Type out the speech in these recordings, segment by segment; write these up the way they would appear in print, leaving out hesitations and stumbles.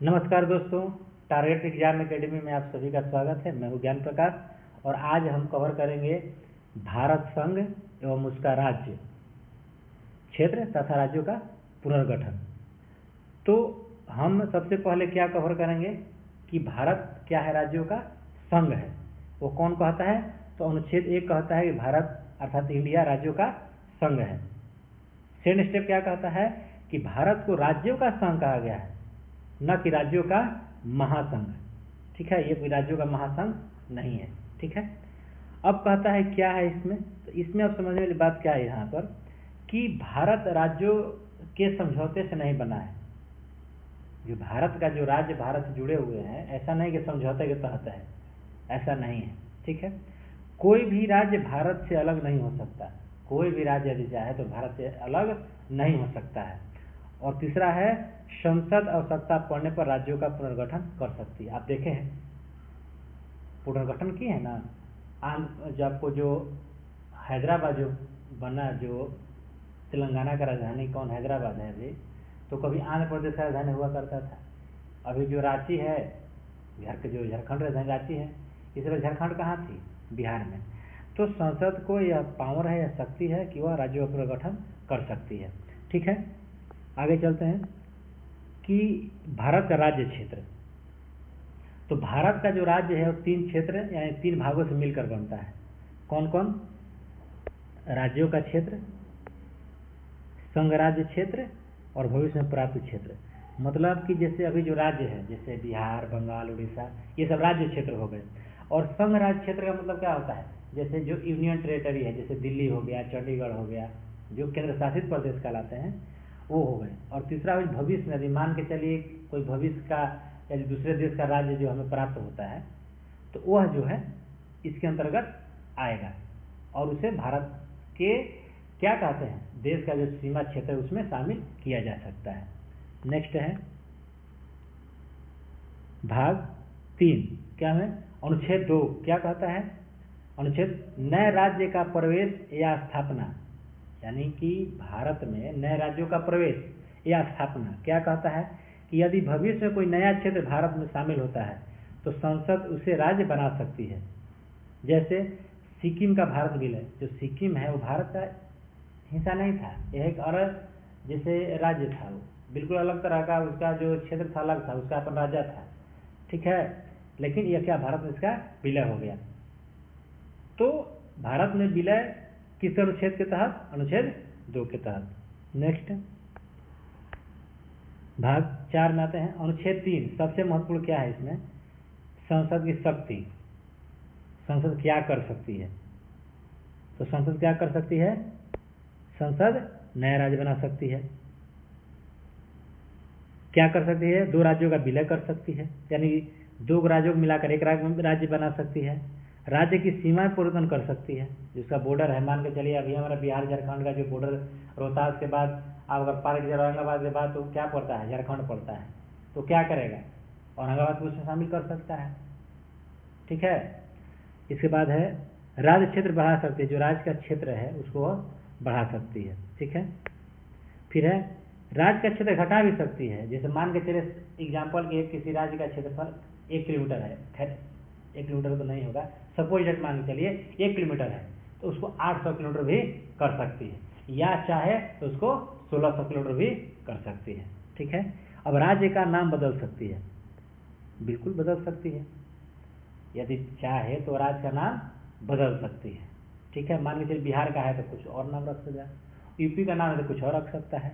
नमस्कार दोस्तों, target exam academy में आप सभी का स्वागत है। मैं हूं ज्ञान प्रकाश और आज हम कवर करेंगे भारत संघ एवं उसका राज्य क्षेत्र तथा राज्यों का पुनर्गठन। तो हम सबसे पहले क्या कवर करेंगे कि भारत क्या है, राज्यों का संघ है। वो कौन कहता है? तो अनुच्छेद 1 कहता है कि भारत अर्थात इंडिया राज्यों का संघ है। सेकंड स्टेप क्या कहता है कि भारत को राज्यों का संघ कहा गया है, न कि राज्यों का महासंघ। ठीक है, ये कोई राज्यों का महासंघ नहीं है। ठीक है, अब कहता है क्या है इसमें, तो इसमें अब समझने वाली बात क्या है यहाँ पर कि भारत राज्यों के समझौते से नहीं बना है। जो भारत का जो राज्य भारत से जुड़े हुए हैं, ऐसा नहीं कि समझौते के तहत है, ऐसा नहीं है। ठीक है, कोई भी राज्य भारत से अलग नहीं हो सकता। कोई भी राज्य यदि चाहे तो भारत से अलग नहीं हो सकता है। और तीसरा है, संसद आवश्यकता पड़ने पर राज्यों का पुनर्गठन कर सकती है। आप देखे हैं पुनर्गठन की है ना, जब आपको जो हैदराबाद जो बना, जो तेलंगाना का राजधानी कौन हैदराबाद है अभी, तो कभी आंध्र प्रदेश का राजधानी हुआ करता था। अभी जो रांची है, बिहार के जो झारखंड राजधानी रांची है, इस तरह झारखंड कहाँ थी? बिहार में। तो संसद को यह पावर है, यह शक्ति है कि वह राज्यों का पुनर्गठन कर सकती है। ठीक है, आगे चलते हैं कि भारत का राज्य क्षेत्र। तो भारत का जो राज्य है वो 3 क्षेत्र यानी 3 भागों से मिलकर बनता है। कौन कौन? राज्यों का क्षेत्र, संघ राज्य क्षेत्र और भविष्य में प्राप्त क्षेत्र। मतलब कि जैसे अभी जो राज्य है, जैसे बिहार, बंगाल, उड़ीसा, ये सब राज्य क्षेत्र हो गए। और संघ राज्य क्षेत्र का मतलब क्या होता है? जैसे जो यूनियन टेरिटरी है, जैसे दिल्ली हो गया, चंडीगढ़ हो गया, जो केंद्र शासित प्रदेश कहलाते हैं, वो हो गए। और तीसरा भविष्य में, यदि मान के चलिए कोई भविष्य का या दूसरे देश का राज्य जो हमें प्राप्त होता है, तो वह जो है इसके अंतर्गत आएगा और उसे भारत के क्या कहते हैं, देश का जो सीमा क्षेत्र है उसमें शामिल किया जा सकता है। नेक्स्ट है भाग 3, क्या है? अनुच्छेद 2 क्या कहता है? अनुच्छेद नए राज्य का प्रवेश या स्थापना, यानी कि भारत में नए राज्यों का प्रवेश या स्थापना क्या कहता है कि यदि भविष्य में कोई नया क्षेत्र भारत में शामिल होता है तो संसद उसे राज्य बना सकती है। जैसे सिक्किम का भारत विलय, जो सिक्किम है वो भारत का हिस्सा नहीं था, यह एक अलग जैसे राज्य था, वो बिल्कुल अलग तरह का, उसका जो क्षेत्र था अलग था, उसका अपन राज्य था। ठीक है, लेकिन यह क्या, भारत में इसका विलय हो गया। तो भारत में विलय किस अनुच्छेद के तहत? अनुच्छेद 2 के तहत। नेक्स्ट भाग 4 में आते हैं। अनुच्छेद 3 सबसे महत्वपूर्ण क्या है इसमें? संसद की शक्ति, संसद क्या कर सकती है? तो संसद क्या कर सकती है? संसद नया राज्य बना सकती है। क्या कर सकती है? 2 राज्यों का विलय कर सकती है, यानी 2 राज्यों को मिलाकर एक राज्य बना सकती है। राज्य की सीमाएं परिवर्तन कर सकती है, जिसका बॉर्डर है, मान के चलिए अभी हमारा बिहार झारखंड का जो बॉर्डर रोहतास के बाद आप अगर पार कीजिए औरंगाबाद के बाद, तो क्या पड़ता है? झारखंड पड़ता है। तो क्या करेगा? औरंगाबाद को उसमें शामिल कर सकता है। ठीक है, इसके बाद है राज्य क्षेत्र बढ़ा सकती है, जो राज्य का क्षेत्र है उसको बढ़ा सकती है। ठीक है, फिर है राज्य का क्षेत्र घटा भी सकती है। जैसे मान के चले एग्जाम्पल के किसी राज्य का क्षेत्रफल 1 किलोमीटर है, खैर 1 किलोमीटर तो नहीं होगा, सपोज डेट मान के चलिए 1 किलोमीटर है, तो उसको 800 किलोमीटर भी कर सकती है, या चाहे तो उसको 1600 किलोमीटर भी कर सकती है। ठीक है, अब राज्य का नाम बदल सकती है, बिल्कुल बदल सकती है, यदि चाहे तो राज्य का नाम बदल सकती है। ठीक है, मान के चलिए बिहार का है तो कुछ और नाम रख सकता है, यूपी का नाम है तो कुछ और रख सकता है।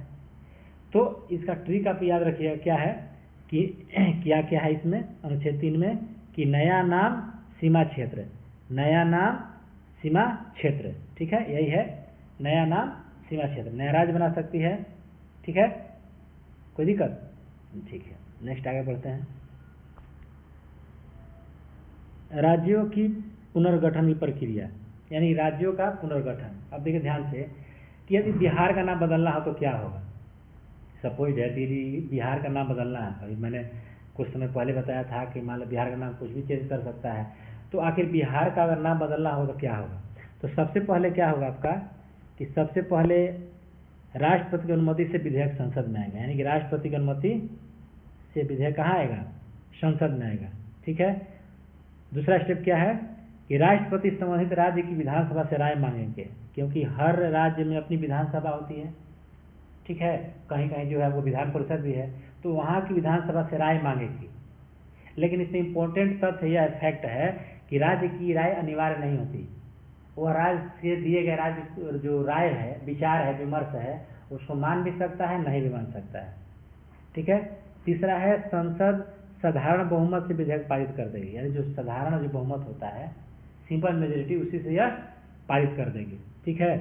तो इसका ट्रिक आप याद रखिएगा क्या है कि क्या क्या है इसमें अनुच्छेद 3 में कि नया नाम सीमा क्षेत्र, नया नाम सीमा क्षेत्र। ठीक है, यही है नया नाम सीमा क्षेत्र, नया राज्य बना सकती है। ठीक है, कोई दिक्कत? ठीक है, नेक्स्ट आगे बढ़ते हैं। राज्यों की पुनर्गठन की प्रक्रिया, यानी राज्यों का पुनर्गठन। अब देखिए ध्यान से कि यदि बिहार का नाम बदलना हो तो क्या होगा। सपोज है दिल्ली, बिहार का नाम बदलना है, अभी मैंने कुछ समय पहले बताया था कि मान लो बिहार का नाम कुछ भी चेंज कर सकता है, तो आखिर बिहार का अगर नाम बदलना हो तो क्या होगा? तो सबसे पहले क्या होगा आपका कि सबसे पहले राष्ट्रपति की अनुमति से विधेयक संसद में आएगा, यानी कि राष्ट्रपति की अनुमति से विधेयक कहाँ आएगा, संसद में आएगा। ठीक है। दूसरा स्टेप क्या है कि राष्ट्रपति संबंधित राज्य की विधानसभा से राय मांगेंगे, क्योंकि हर राज्य में अपनी विधानसभा होती है। ठीक है। कहीं कहीं जो है वो विधान परिषद भी है, तो वहाँ की विधानसभा से राय मांगेगी। लेकिन इसमें इम्पोर्टेंट तथ्य यह फैक्ट है कि राज्य की राय अनिवार्य नहीं होती। वह राज्य से दिए गए राज्य जो राय है, विचार है, विमर्श है, उसको मान भी सकता है, नहीं भी मान सकता है। ठीक है। तीसरा है संसद साधारण बहुमत से विधेयक पारित कर देगी, यानी जो साधारण जो बहुमत होता है, सिंपल मेजोरिटी, उसी से यह पारित कर देगी। ठीक है।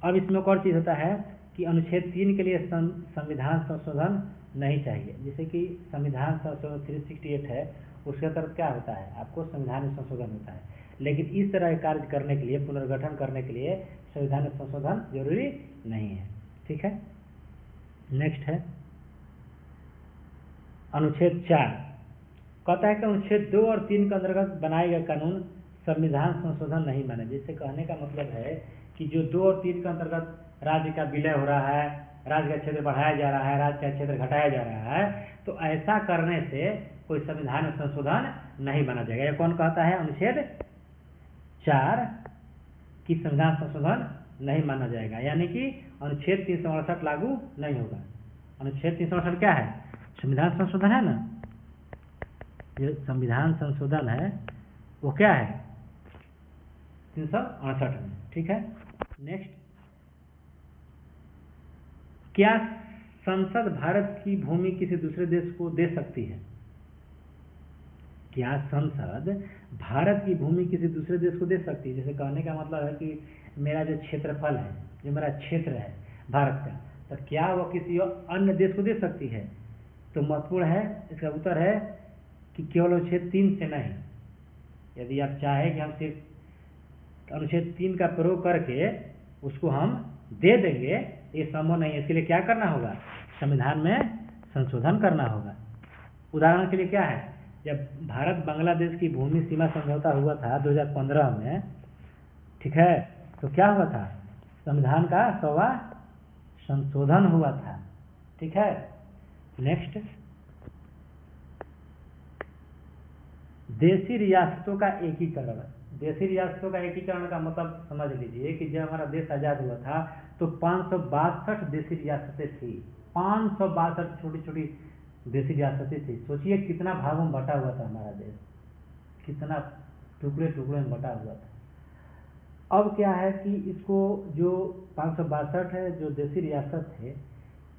अब इसमें एक और चीज़ होता है कि अनुच्छेद 3 के लिए संविधान संशोधन नहीं चाहिए। जैसे कि संविधान संशोधन 368 है, उसके अंतर्गत क्या होता है, आपको संविधान में संशोधन होता है। लेकिन इस तरह के कार्य करने के लिए, पुनर्गठन करने के लिए संविधान में संशोधन जरूरी नहीं है। ठीक है। नेक्स्ट है अनुच्छेद 4, कहता है कि अनुच्छेद 2 और 3 के अंतर्गत बनाए गए कानून संविधान संशोधन नहीं माने। जिससे कहने का मतलब है कि जो 2 और 3 के अंतर्गत राज्य का विलय हो रहा है, राज्य का क्षेत्र बढ़ाया जा रहा है, राज्य का क्षेत्र घटाया जा रहा है, तो ऐसा करने से कोई संविधान में संशोधन नहीं माना जाएगा। यह कौन कहता है, अनुच्छेद 4 की संविधान संशोधन नहीं माना जाएगा, यानी कि अनुच्छेद 368 लागू नहीं होगा। अनुच्छेद 368 क्या है, संविधान संशोधन है ना। जो संविधान संशोधन है वो क्या है, 368 में। ठीक है। नेक्स्ट, क्या संसद भारत की भूमि किसी दूसरे देश को दे सकती है? क्या संसद भारत की भूमि किसी दूसरे देश को दे सकती है? जैसे कहने का मतलब है कि मेरा जो क्षेत्रफल है, जो मेरा क्षेत्र है भारत का, तो क्या वो किसी अन्य देश को दे सकती है? तो महत्वपूर्ण है, इसका उत्तर है कि केवल अनुच्छेद 3 से नहीं। यदि आप चाहें कि हम सिर्फ अनुच्छेद 3 का प्रयोग करके उसको हम दे देंगे, ये संभव नहीं है। इसके लिए क्या करना होगा, संविधान में संशोधन करना होगा। उदाहरण के लिए क्या है, जब भारत बांग्लादेश की भूमि सीमा समझौता हुआ था 2015 में, ठीक है, तो क्या हुआ था, संविधान का 100वां संशोधन हुआ था। ठीक है। नेक्स्ट, देशी रियासतों का एकीकरण। देशी रियासतों का एकीकरण का मतलब समझ लीजिए कि जब हमारा देश आज़ाद हुआ था तो 562 देशी रियासतें थी। 562 छोटी छोटी देशी रियासतें थी। सोचिए कितना भागों में बटा हुआ था हमारा देश, कितना टुकड़े टुकड़े में बटा हुआ था। अब क्या है कि इसको जो 562 है जो देशी रियासत है,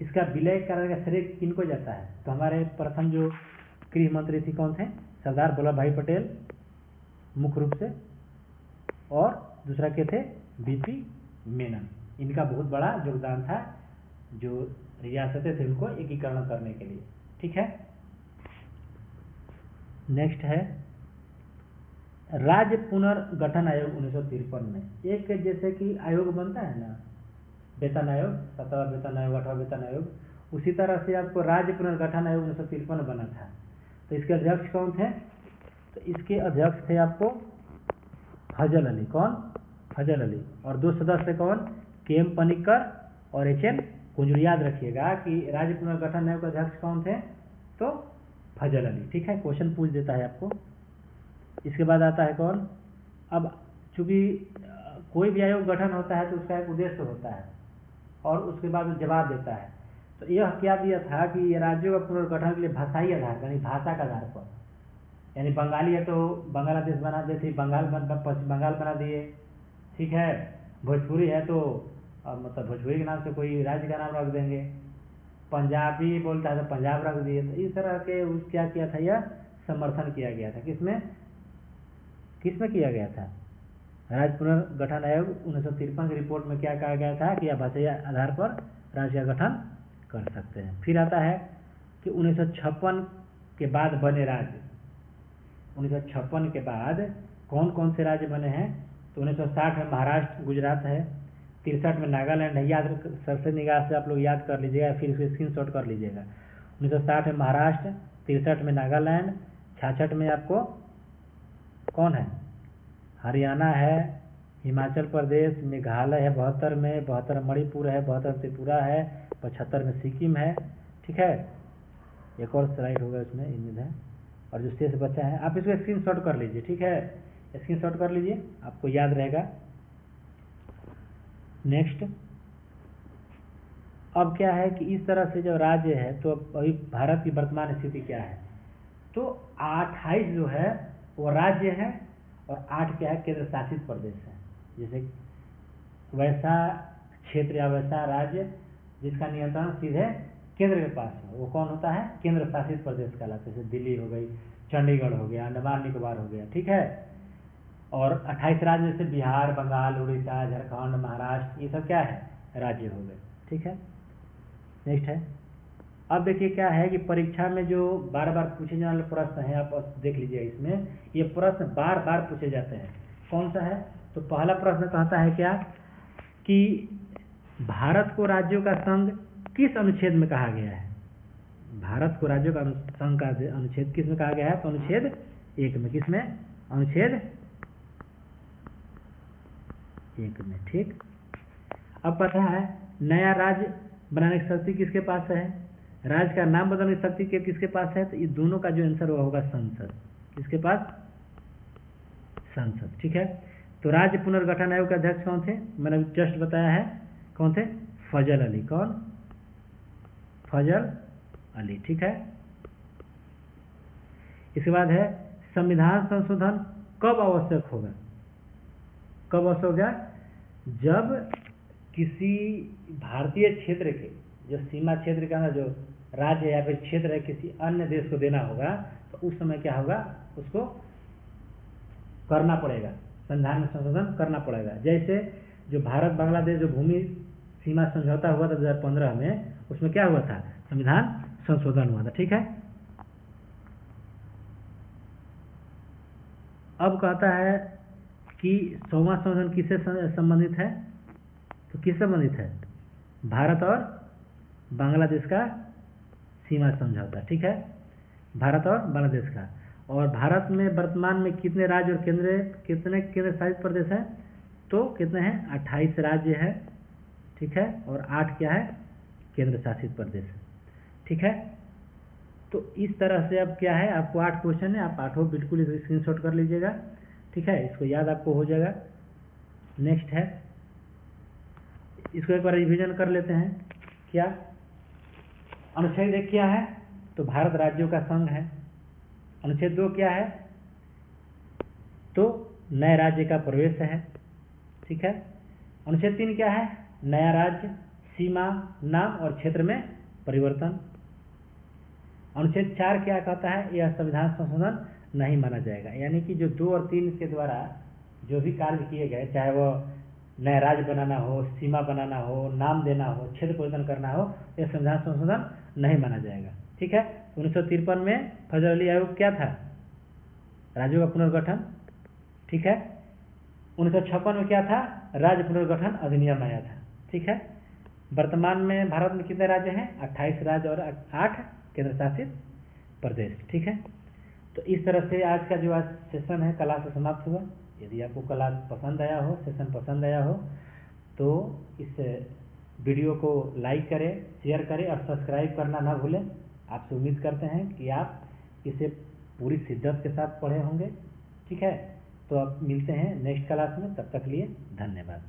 इसका विलय करने का श्रेय किनको जाता है? तो हमारे प्रथम जो गृह मंत्री थी कौन थे, सरदार वल्लभ भाई पटेल मुख्य रूप से, और दूसरा के थे बीपी मेनन। इनका बहुत बड़ा योगदान था जो रियासतें थे उनको एकीकरण करने के लिए। ठीक है। नेक्स्ट है राज्य पुनर्गठन आयोग 1953 में। एक जैसे कि आयोग बनता है ना, वेतन आयोग, 7वां वेतन आयोग, 8वां वेतन आयोग, उसी तरह से आपको राज्य पुनर्गठन आयोग 1953 में बना था। तो इसके अध्यक्ष कौन थे? तो इसके अध्यक्ष थे आपको फजल अली। कौन? फजल अली। और 2 सदस्य कौन? के.एम. पनिक्कर और एच.एन. कुंजरू। याद रखिएगा कि राज्य पुनर्गठन आयोग के अध्यक्ष कौन थे? तो फजल अली। ठीक है, क्वेश्चन पूछ देता है आपको। इसके बाद आता है कौन? अब चूंकि कोई भी आयोग गठन होता है तो उसका एक उद्देश्य होता है और उसके बाद वो जवाब देता है। तो यह क्या दिया था कि राज्यों का पुनर्गठन के लिए भाषाई आधार पर, यानी भाषा का आधार पर, यानी बंगाली है तो बांग्लादेश बना देते, पश्चिम बंगाल बना दिए। ठीक है। भोजपुरी है तो मतलब भोजपुरी के नाम से कोई राज्य का नाम रख देंगे। पंजाबी बोलता है तो पंजाब रख दिए। तो इस तरह के क्या किया था, यह समर्थन किया गया था। किसमें किया गया था? राज्य पुनर्गठन आयोग 1953 की रिपोर्ट में क्या कहा गया था कि यह भाषाई आधार पर राज्य का गठन कर सकते हैं। फिर आता है कि 1956 के बाद बने राज्य। 1956 के बाद कौन कौन से राज्य बने हैं? तो 1960 में महाराष्ट्र गुजरात है, 63 में नागालैंड है। याद सबसे निगाह से आप लोग याद कर लीजिएगा, फिर इसको स्क्रीनशॉट कर लीजिएगा। 1960 में महाराष्ट्र, 63 में नागालैंड, 66 में आपको कौन है? हरियाणा है, हिमाचल प्रदेश, मेघालय है 72 में, 72 मणिपुर है, 72 त्रिपुरा है, 75 में सिक्किम है। ठीक है, एक और स्लाइड होगा उसमें, उम्मीद है। और जो शेष बचा है आप इसको स्क्रीनशॉट कर लीजिए, ठीक है, स्क्रीनशॉट कर लीजिए, आपको याद रहेगा। नेक्स्ट, अब क्या है कि इस तरह से जो राज्य है, तो अभी भारत की वर्तमान स्थिति क्या है, तो 28 जो है वो राज्य है और 8 क्या है, केंद्र शासित प्रदेश है। जैसे वैसा क्षेत्र या वैसा राज्य जिसका नियंत्रण सीधे केंद्र के पास है, वो कौन होता है, केंद्र शासित प्रदेश कहलाता है। जैसे दिल्ली हो गई, चंडीगढ़ हो गया, अंडमान निकोबार हो गया, ठीक है। और 28 राज्य जैसे बिहार, बंगाल, उड़ीसा, झारखंड, महाराष्ट्र, ये सब क्या है, राज्य हो गए, ठीक है। नेक्स्ट है, अब देखिए क्या है कि परीक्षा में जो बार बार पूछे जाने वाले प्रश्न है, आप देख लीजिए इसमें, ये प्रश्न बार बार पूछे जाते हैं। कौन सा है, तो पहला प्रश्न कहता है क्या कि भारत को राज्यों का संघ किस अनुच्छेद में कहा गया है। भारत को राज्यों का संघ का अनुच्छेद किस में कहा गया है, तो अनुच्छेद 1 में। किस में, अनुच्छेद 1 में, ठीक। अब पता है नया राज्य बनाने की शक्ति किसके पास है, राज्य का नाम बदलने की शक्ति किसके पास है, तो ये दोनों का जो आंसर होगा संसद, किसके पास, संसद, ठीक है। तो राज्य पुनर्गठन आयोग के अध्यक्ष कौन थे, मैंने जस्ट बताया है, कौन थे, फजल अली, कौन, फजल अली, ठीक है। इसके बाद है संविधान संशोधन कब आवश्यक होगा, कब आवश्यक होगा, जब किसी भारतीय क्षेत्र के जो सीमा क्षेत्र का जो राज्य या फिर क्षेत्र है किसी अन्य देश को देना होगा, तो उस समय क्या होगा, उसको करना पड़ेगा, संविधान में संशोधन करना पड़ेगा। जैसे जो भारत बांग्लादेश जो भूमि सीमा समझौता हुआ था 2015 में, उसमें क्या हुआ था, संविधान संशोधन हुआ था, ठीक है। अब कहता है कि 100वां संशोधन किससे संबंधित है, तो किससे संबंधित है, भारत और बांग्लादेश का सीमा समझौता, ठीक है, भारत और बांग्लादेश का। और भारत में वर्तमान में कितने राज्य और कितने केंद्र शासित प्रदेश हैं, तो कितने हैं, 28 राज्य है, ठीक है, और 8 क्या है, केंद्र शासित प्रदेश, ठीक है। तो इस तरह से अब क्या है, आपको 8 क्वेश्चन है, आप 8 बिल्कुल स्क्रीनशॉट कर लीजिएगा, ठीक है, इसको याद आपको हो जाएगा। नेक्स्ट है, इसको एक बार रिवीजन कर लेते हैं। क्या अनुच्छेद 1 क्या है, तो भारत राज्यों का संघ है। अनुच्छेद 2 क्या है, तो नए राज्य का प्रवेश है, ठीक है। अनुच्छेद 3 क्या है, नया राज्य, सीमा, नाम और क्षेत्र में परिवर्तन। अनुच्छेद 4 क्या कहता है, यह संविधान संशोधन नहीं माना जाएगा, यानी कि जो 2 और 3 के द्वारा जो भी कार्य किए गए, चाहे वो नया राज्य बनाना हो, सीमा बनाना हो, नाम देना हो, क्षेत्र परिवर्तन करना हो, यह संविधान संशोधन नहीं माना जाएगा, ठीक है। 1953 में फजल अली आयोग क्या था, राज्यों का पुनर्गठन, ठीक है। 1956 में क्या था, राज्य पुनर्गठन अधिनियम आया था, ठीक है। वर्तमान में भारत में कितने राज्य हैं, 28 राज्य और 8 केंद्र शासित प्रदेश, ठीक है। तो इस तरह से आज का जो आज सेशन है क्लास समाप्त हुआ। यदि आपको क्लास पसंद आया हो, सेशन पसंद आया हो, तो इस वीडियो को लाइक करें, शेयर करें और सब्सक्राइब करना ना भूलें। आपसे उम्मीद करते हैं कि आप इसे पूरी शिद्दत के साथ पढ़े होंगे, ठीक है। तो अब मिलते हैं नेक्स्ट क्लास में, तब तक के लिए धन्यवाद।